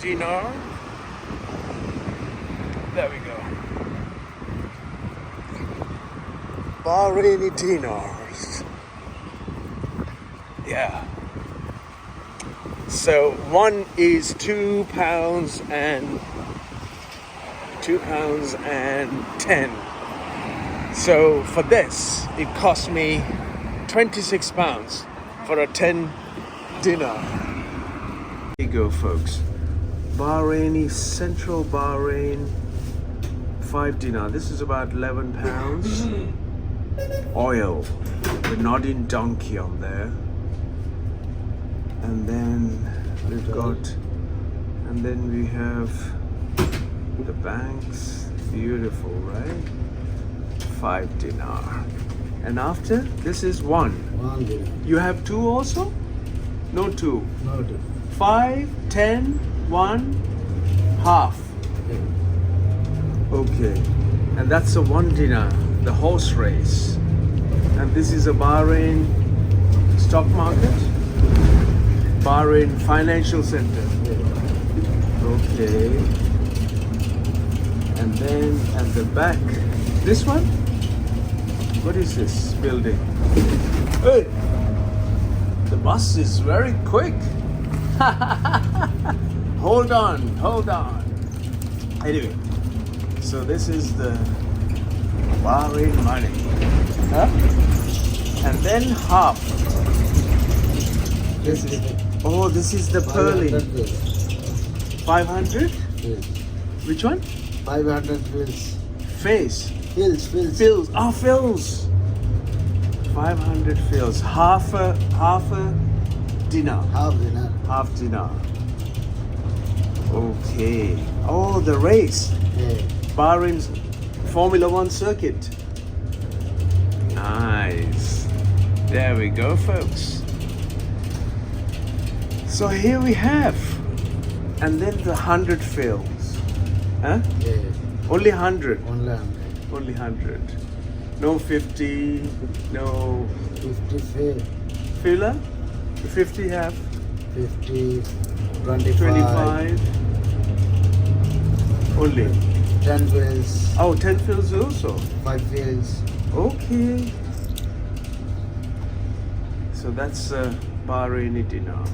dinar. There we go. Bahraini dinars. Yeah. So one is £2 and £2.10. So for this, it cost me £26 for a 10 dinar. There you go, folks. Bahraini, Central Bahrain, 5 dinar. This is about £11. Oil, the nodding donkey on there. And then we've got, and then we have the banks. Beautiful, right? 5 dinar. And after, this is 1. 1 dinar. You have 2 also? No 2. No 2. 5, 10, 1, half. Okay. And that's a 1 dinar, the horse race. And this is a Bahrain stock market. Bahrain Financial Center. Okay. And then at the back, this one? What is this building? Hey! The bus is very quick. Hold on, hold on. Anyway, so this is the Bahrain money. Huh? And then half. This is the Oh, this is the pearling. 500? Fills. Which one? 500 fills. Face. Fills. Fills. Oh, fills. 500 fills. Half a dinar. Half dinar. Half dinar. Okay. Oh, the race. Yeah. Bahrain's Formula One circuit. Nice. There we go, folks. So here we have. And then the 100 fills. Huh? Yeah. Only 100. Only 100. Only 100. No 50. No 50 fill. filler. 50 have. 50. 25. 25. Only. 10 fills. Oh, 10 fills also. 5 fills. Okay. So that's Bahraini dinar.